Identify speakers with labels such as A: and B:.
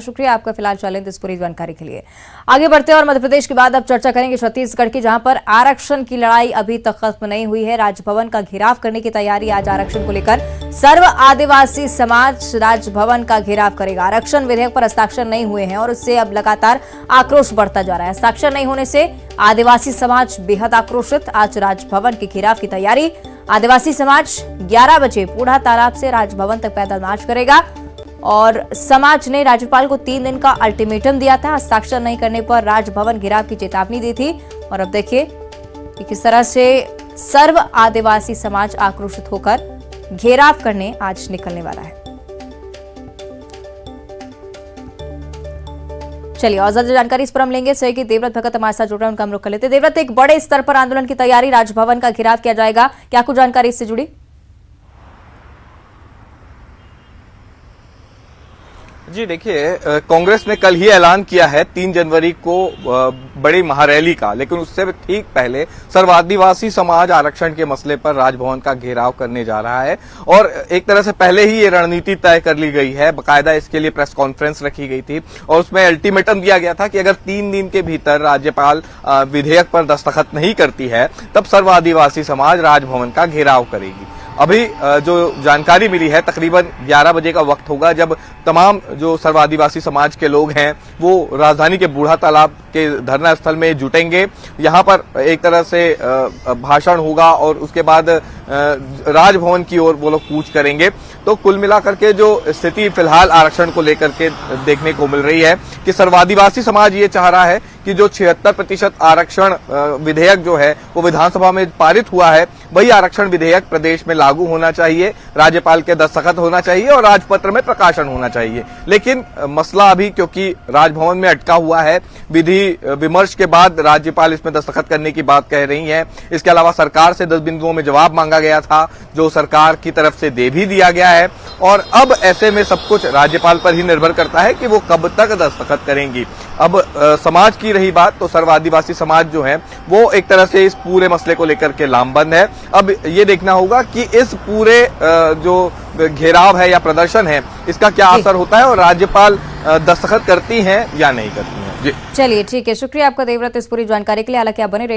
A: शुक्रिया आपका फिलहाल चैलेंज इस पूरी जानकारी के लिए। आगे बढ़ते हैं और मध्य प्रदेश के बाद अब चर्चा करेंगे छत्तीसगढ़ की, जहां पर आरक्षण की लड़ाई अभी तक खत्म नहीं हुई है। राजभवन का घेराव करने की तैयारी आज आरक्षण को लेकर सर्व आदिवासी समाज राजभवन का घेराव करेगा। आरक्षण विधेयक पर हस्ताक्षर नहीं हुए हैं और उससे अब लगातार आक्रोश बढ़ता जा रहा है। हस्ताक्षर नहीं होने से आदिवासी समाज बेहद आक्रोशित। आज राजभवन के घेराव की तैयारी। आदिवासी समाज 11 बजे बूढ़ा तालाब से राजभवन तक पैदल मार्च करेगा और समाज ने राज्यपाल को 3 दिन का अल्टीमेटम दिया था। हस्ताक्षर नहीं करने पर राजभवन घेराव की चेतावनी दी थी और अब देखिए कि किस तरह से सर्व आदिवासी समाज आक्रोशित होकर घेराव करने आज निकलने वाला है। चलिए और ज्यादा जानकारी इस पर हम लेंगे। सहयोगी देवव्रत भगत हमारे साथ जुड़ रहे हैं, उनका हम रुख कर लेते हैं। देवव्रत, एक बड़े स्तर पर आंदोलन की तैयारी, राजभवन का घेराव किया जाएगा, क्या कुछ जानकारी इससे जुड़ी?
B: जी देखिए, कांग्रेस ने कल ही ऐलान किया है 3 जनवरी को बड़ी महारैली का, लेकिन उससे ठीक पहले सर्व आदिवासी समाज आरक्षण के मसले पर राजभवन का घेराव करने जा रहा है और एक तरह से पहले ही ये रणनीति तय कर ली गई है। बाकायदा इसके लिए प्रेस कॉन्फ्रेंस रखी गई थी और उसमें अल्टीमेटम दिया गया था कि अगर 3 दिन के भीतर राज्यपाल विधेयक पर दस्तखत नहीं करती है तब सर्व आदिवासी समाज राजभवन का घेराव करेगी। अभी जो जानकारी मिली है, तकरीबन 11 बजे का वक्त होगा जब तमाम जो सर्व आदिवासी समाज के लोग हैं वो राजधानी के बूढ़ा तालाब के धरना स्थल में जुटेंगे। यहाँ पर एक तरह से भाषण होगा और उसके बाद राजभवन की ओर वो लोग कूच करेंगे। तो कुल मिलाकर के जो स्थिति फिलहाल आरक्षण को लेकर के देखने को मिल रही है कि सर्व आदिवासी समाज ये चाह रहा है कि जो 76% आरक्षण विधेयक जो है वो विधानसभा में पारित हुआ है, वही आरक्षण विधेयक प्रदेश में लागू होना चाहिए, राज्यपाल के दस्तखत होना चाहिए और राजपत्र में प्रकाशन होना चाहिए। लेकिन मसला अभी क्योंकि राजभवन में अटका हुआ है, विधि विमर्श के बाद राज्यपाल इसमें दस्तखत करने की बात कह रही है। इसके अलावा सरकार से 10 बिंदुओं में जवाब मांगा गया था, जो सरकार की तरफ से दे भी दिया गया है और अब ऐसे में सब कुछ राज्यपाल पर ही निर्भर करता है कि वो कब तक दस्तखत करेंगी। अब समाज की रही बात, तो सर्व आदिवासी समाज जो है वो एक तरह से इस पूरे मसले को लेकर के लामबंद है। अब ये देखना होगा कि इस पूरे जो घेराव है या प्रदर्शन है इसका क्या असर होता है और राज्यपाल दस्तखत करती हैं या नहीं करती हैं। जी
A: चलिए ठीक है, शुक्रिया आपका देवव्रत इस पूरी जानकारी के लिए। हालांकि आप बने रहिए।